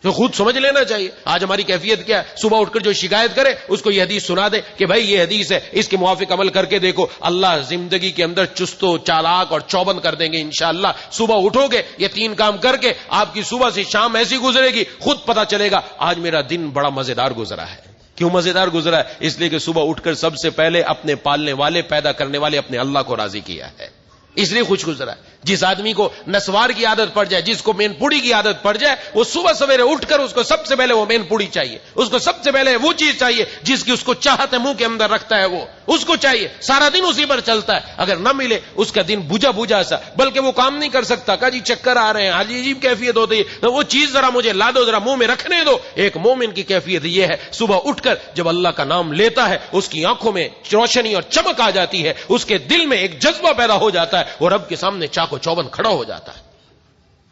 [SPEAKER 1] تو خود سمجھ لینا چاہیے. آج ہماری کیفیت کیا ہے؟ صبح اٹھ کر جو شکایت کرے اس کو یہ حدیث سنا دے کہ بھائی یہ حدیث ہے, اس کے موافق عمل کر کے دیکھو, اللہ زندگی کے اندر چست و چالاک اور چوبند کر دیں گے انشاءاللہ. صبح اٹھو گے یہ 3 کام کر کے, آپ کی صبح سے شام ایسی گزرے گی, خود پتا چلے گا آج میرا دن بڑا مزیدار گزرا ہے. کیوں مزیدار گزرا ہے؟ اس لیے کہ صبح اٹھ کر سب سے پہلے اپنے پالنے والے, پیدا کرنے والے اپنے اللہ کو راضی کیا ہے, اس لیے خوش گزرا ہے. جس آدمی کو نسوار کی عادت پڑ جائے، جس کو مین پوڑی کی عادت پڑ جائے، وہ صبح سویرے اٹھ کر اس کو سب سے پہلے وہ مین پوڑی چاہیے، اس کو سب سے پہلے وہ چیز چاہیے جس کی اس کو چاہت ہے، منہ کے اندر رکھتا ہے، وہ اس کو چاہیے، سارا دن اسی پر چلتا ہے، اگر نہ ملے اس کا دن بجھا بجھا سا، بلکہ وہ کام نہیں کر سکتا، کہ جی چکر آ رہے ہیں، حاجی عجیب کیفیت ہوتی ہے، وہ چیز ذرا مجھے لا دو، ذرا منہ میں رکھنے دو۔ ایک مومن کی کیفیت یہ ہے، صبح اٹھ کر جب اللہ کا نام لیتا ہے، اس کی آنکھوں میں روشنی اور چمک آ جاتی ہے، اس کے دل میں ایک جذبہ پیدا ہو جاتا ہے، اور رب کے سامنے چاق و چوبند کھڑا ہو جاتا ہے۔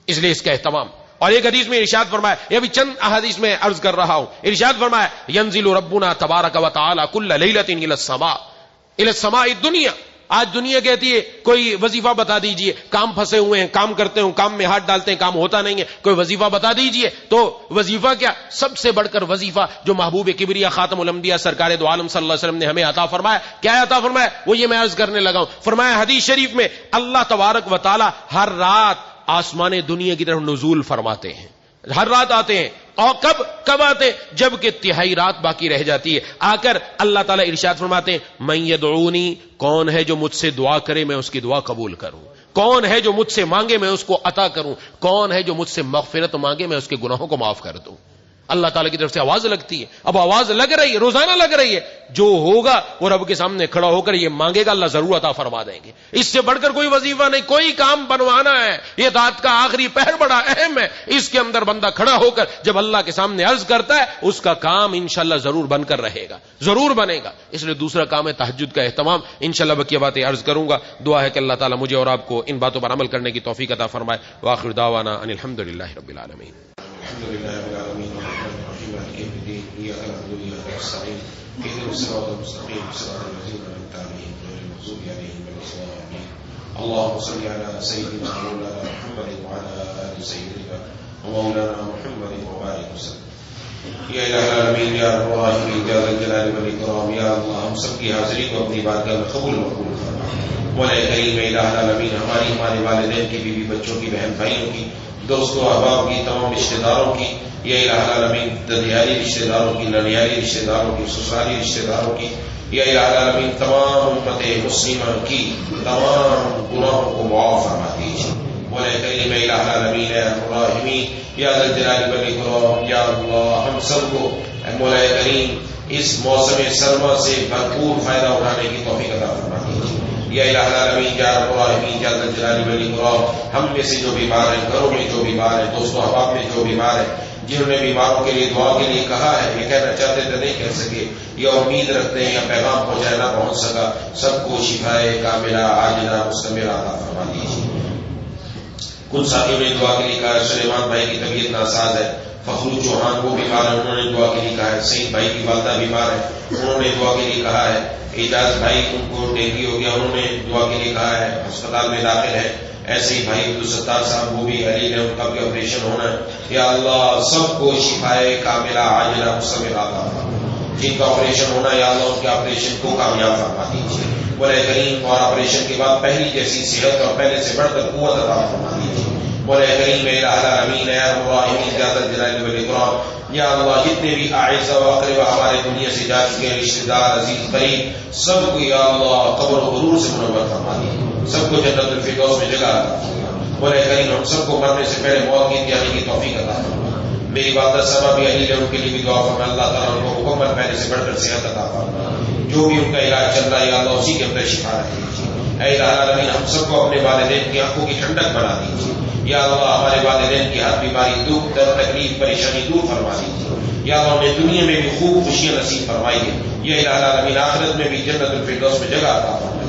[SPEAKER 1] اس لیے اس کا اہتمام۔ اور ایک حدیث میں ارشاد فرمایا، یہ بھی چند احادیث میں عرض کر رہا ہوں، ارشاد فرمایا ینزل ربنا تبارک و تعالی کل لیلۃ الی السماء الدنیا۔ آج دنیا کہتی ہے کوئی وظیفہ بتا دیجئے، کام پھنسے ہوئے ہیں، کام کرتے ہوں، کام میں ہاتھ ڈالتے ہیں، کام ہوتا نہیں ہے، کوئی وظیفہ بتا دیجئے۔ تو وظیفہ کیا؟ سب سے بڑھ کر وظیفہ جو محبوب کبریا خاتم الانبیاء سرکار دو عالم صلی اللہ علیہ وسلم نے ہمیں عطا فرمایا، کیا عطا فرمایا؟ وہ یہ میں عرض کرنے لگا ہوں۔ فرمایا حدیث شریف میں اللہ تبارک و تعالی ہر رات آسمان دنیا کی طرف نزول فرماتے ہیں، ہر رات آتے ہیں، اور کب آتے ہیں؟ جب کہ تہائی رات باقی رہ جاتی ہے، آ کر اللہ تعالیٰ ارشاد فرماتے ہیں من یدعونی، کون ہے جو مجھ سے دعا کرے میں اس کی دعا قبول کروں، کون ہے جو مجھ سے مانگے میں اس کو عطا کروں، کون ہے جو مجھ سے مغفرت مانگے میں اس کے گناہوں کو معاف کر دوں۔ اللہ تعالیٰ کی طرف سے آواز لگتی ہے، اب آواز لگ رہی ہے، روزانہ لگ رہی ہے، جو ہوگا وہ رب کے سامنے کھڑا ہو کر یہ مانگے گا، اللہ ضرور عطا فرما دیں گے۔ اس سے بڑھ کر کوئی وظیفہ نہیں، کوئی کام بنوانا ہے، یہ رات کا آخری پہر بڑا اہم ہے، اس کے اندر بندہ کھڑا ہو کر جب اللہ کے سامنے عرض کرتا ہے، اس کا کام انشاءاللہ ضرور بن کر رہے گا، ضرور بنے گا۔ اس لیے دوسرا کام ہے تہجد کا اہتمام۔ انشاءاللہ بقیہ باتیں عرض کروں گا، دعا ہے کہ اللہ تعالیٰ مجھے اور آپ کو ان باتوں پر عمل کرنے کی توفیق عطا فرمائے۔ وآخر دعوانا ان الحمدللہ رب العالمین۔
[SPEAKER 2] الحمدللہ رب العالمین الرحمن الرحیم مالک یوم الدین ایاک نعبد وایاک نستعین اهدنا الصراط المستقیم صراط الذین انعمت علیہم غیر المغضوب علیہم ولا الضالین اللهم صل على سيدنا مولانا محمد وعلى آل سيدنا ومولانا محمد وبارك وسلم۔ یا الہ العالمین یا رب العالمین یا ذا الجلال والاکرام، یا اللہ ہم سب کی حاضری کو اپنی بارگاہ میں قبول مقبول فرما۔ مولا کریم الہ العالمین ہمارے والدین کی، بیوی بچوں کی، بہن بھائیوں کی، دوستوں احباب کی، تمام رشتہ داروں کی، یا الہ العالمین ددیاری رشتہ داروں کی، لڑیاری رشتہ داروں کی، سسرالی رشتہ داروں کی، یا الہ العالمین تمام امت مسلمہ کی تمام گناہوں کو معاف فرما دیجیے۔ مولا کریم الہ العالمین یا الراحمین یا ذا الجلال والاکرام، یا اللہ ہم سب کو مولا کریم اس موسم سرما سے بھرپور فائدہ اٹھانے کی توفیق عطا فرما دیجیے۔ یا الہ العالمین یا رب العالمین یا ذا الجلال والاکرام، ہم میں سے جو بیمار ہیں، گھروں میں جو بیمار ہیں، دوستوں احباب میں جو بیمار ہیں، جنہوں نے بیماروں کے لیے دعا کے لیے کہا ہے، یہ کہنا چاہتے تھے نہیں کہہ سکے، یا امید رکھتے ہیں یا پیغام پہنچایا نہ پہنچ سکا، سب کو شفائے کاملہ عاجلہ مستمرہ عطا فرما دیجیے۔ کچھ ساتھیوں نے دعا کے لیے کہا ہے، سلیمان بھائی کی طبیعت ناساز ہے، فخرو چوہان وہ بیمار ہے، انہوں نے دعا کے لیے کہا ہے، سعید بھائی کی والدہ بیمار ہے، انہوں نے دعا کے لیے کہا ہے، اعجاز بھائی ان کو ڈینگی ہو گیا، انہوں نے دعا کے لیے کہا ہے، ہسپتال میں داخل ہے، ایسے ہی بھائی عبدالستار صاحب وہ بھی علی نے ان کا بھی آپریشن ہونا ہے، یا اللہ سب کو شفائے کاملہ عاجلہ مستمرہ عطا فرما، جن کا آپریشن ہونا ہے یا اللہ ان کے آپریشن کو کامیاب فرما دیجیے۔ مولا کریم اور آپریشن کے بعد پہلی جیسی صحت اور پہلے سے بڑھ کر قوت عطا فرما دیجیے۔ مولا کریم الہ العالمین یا رب الراحمین یا ذا الجلال والاکرام، یا اللہ جتنے بھی اعزاء و اقرباء ہمارے دنیا سے جا چکے ہیں، رشتہ دار عزیز قریب، سب کو یا اللہ قبر و غرور سے منور فرما دیجیے، سب کو جنت الفردوس میں جگہ عطا فرما۔ مولا کریم ہم سب کو مرنے سے پہلے موت کی تیاری کی توفیق عطا فرما۔ میری والدہ صاحبہ بھی علی ان کے لیے بھی دعا فرما، اللہ تعالیٰ ان کو مکمل پہلے سے بڑھ کر صحت عطا فرما، جو بھی ان کا علاج چل رہا ہے یا اللہ اسی کے اندر شفا رکھ دیجیے۔ اے الہ العالمین ہم سب کو اپنے والدین کی آنکھوں کی ٹھنڈک بنا دیجیے، یا اللہ ہمارے والدین کی ہر بیماری، دکھ درد تکلیف پریشانی دور فرما دیجیے، یا اللہ انہیں دنیا میں بھی خوب خوشیاں نصیب فرمائیے، یا الہ العالمین آخرت میں بھی جنت الفردوس میں جگہ عطا فرمائیے۔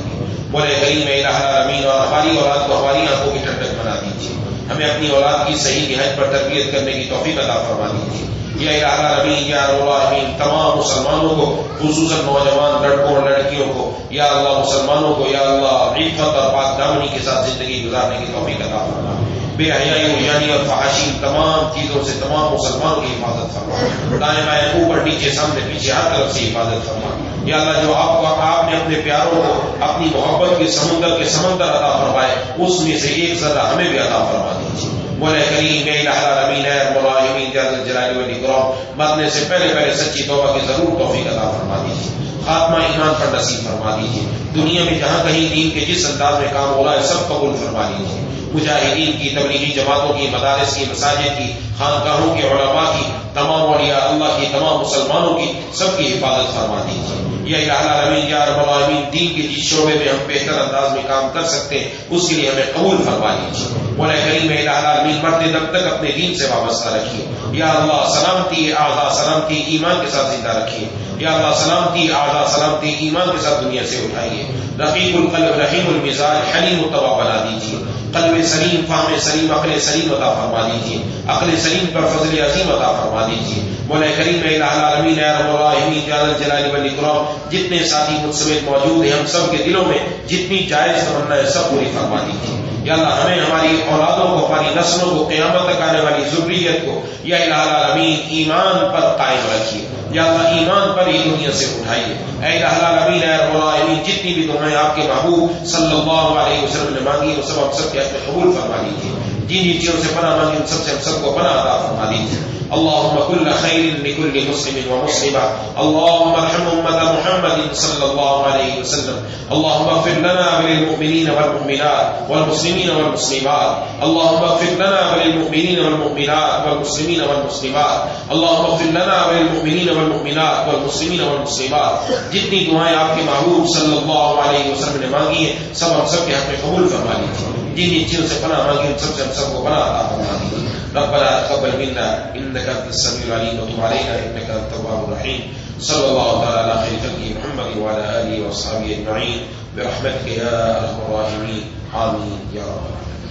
[SPEAKER 2] مولا کریم الہ العالمین اور ہماری اولاد کو ہماری آنکھوں کی ٹھنڈک بنا دیجیے، ہمیں اپنی اولاد کی صحیح نہج پر تربیت کرنے کی توفیق عطا فرما دیجیے۔ یا الہ العالمین یا رب العالمین تمام مسلمانوں کو، خصوصاً نوجوان لڑکوں اور لڑکیوں کو، یا اللہ مسلمانوں کو یا اللہ عفت اور پاک دامنی کے ساتھ زندگی گزارنے کی توفیق عطا فرما، بے حیائی اور اور فحاشی تمام چیزوں سے تمام مسلمانوں کی حفاظت فرما، دائیں بائیں اوپر نیچے سامنے پیچھے ہر طرف سے حفاظت فرما، یا اللہ جو آپ نے اپنے پیاروں کو اپنی محبت کے سمندر عطا فرمائے، اس میں سے ایک ذرہ ہمیں بھی عطا فرما دیجیے۔ مولا کریم الہ العالمین رب العالمین یا ذا الجلال والاکرام مرنے سے پہلے سچی توبہ کی ضرور توفیق عطا فرما دیجیے، خاتمہ ایمان پر نصیب فرما دیجیے، دنیا میں جہاں کہیں دین کے جس انداز میں کام ہو رہا ہے سب قبول فرما لیجیے، مجاہدین کی، تبلیغی جماعتوں کی، مدارس کی، مساجد کی، خانقاہوں کے علماء کی، تمام اولیاء اللہ کی، تمام مسلمانوں کی، سب کی حفاظت فرما دیجیے یا الہ العالمین یا رب العالمین۔ دین کے جس شعبے میں ہم بہتر انداز میں کام کر سکتے ہیں اس کے لیے ہمیں قبول فرما دیجیے۔ مولا کریم الہ العالمین مرتے دم تک اپنے دین سے وابستہ رکھیے یا اللہ۔ سلامتی اعضاء، سلامتی ایمان کے ساتھ زندہ رکھیے یا اللہ۔ سلامتی اعضاء، سلامتی ایمان کے ساتھ دنیا سے اٹھائیے۔ رقیق القلب، رحیم المزاج، حلیم الطبع بنا دیجیے۔ قلب سلیم، فہم سلیم، عقل سلیم عطا فرما دیجیے۔ عقل سلیم پر فضل عظیم عطا فرما دیجیے۔ مولا کریم الہ العالمین یا رب الراحمین یا ذا الجلال والاکرام، جتنے ساتھی مجھ سمیت موجود ہیں ہم سب کے دلوں میں جتنی جائز تمنا ہے سب پوری فرما دیجیے یا اللہ۔ ہمیں، ہماری اولادوں کو، ہماری نسلوں کو، قیامت تک آنے والی ذریت کو یا الہ العالمین ایمان پر قائم رکھیے یا اللہ۔ ایمان پر ہی دنیا سے اٹھائیے اے الہ العالمین یا رب العالمین۔ جتنی بھی دعائیں آپ کے محبوب صلی اللہ علیہ وسلم نے مانگی وہ سب ہم سب کے حق میں قبول فرما لیجیے۔ جن جن چیزوں سے پناہ مانگی ان سب سے ہم سب کو پناہ عطا فرما دیجیے۔ اللهم كل خير لكل مسلم ومسلمة، اللهم ارحم أمة محمد صلى الله عليه وسلم، اللهم اغفر لنا وللمؤمنين والمؤمنات والمسلمين والمسلمات، اللهم اغفر لنا وللمؤمنين والمؤمنات والمسلمين والمسلمات، اللهم اغفر لنا وللمؤمنين والمؤمنات والمسلمين والمسلمات۔ جتنی دعائیں آپ کے محبوب صلی اللہ علیہ وسلم نے مانگی ہیں سب ہم سب کے حق میں قبول فرما لیجیے۔ جن جن چیزوں سے پناہ مانگی ان سب سے ہم سب کو پناہ عطا فرما دیجیے۔ ربنا تقبل منا انك انت السميع العليم وتب علينا انك انت التواب الرحيم۔ صلى الله تعالى على خير خلقه محمد وعلى اله واصحابه اجمعين برحمتك يا ارحم الراحمين، آمين يا رب العالمين۔